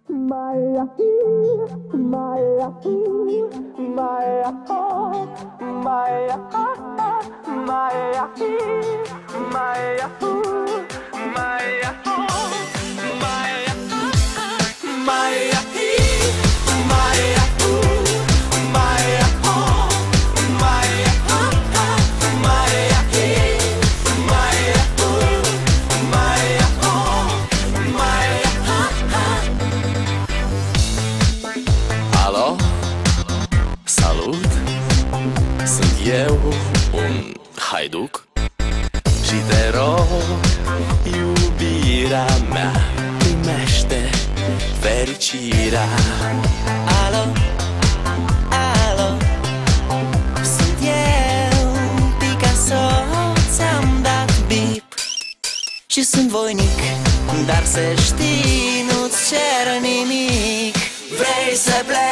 Maya, Maya, Maya, Maya, Maya, Maya, Maya, Alo? Salut! Sunt eu, un haiduc și te rog, iubirea mea, primește fericirea. Alo, alo, sunt eu, Picasso, ți-am dat bip și sunt voinic, dar să știi, nu-ți cer nimic. Vrei să pleci?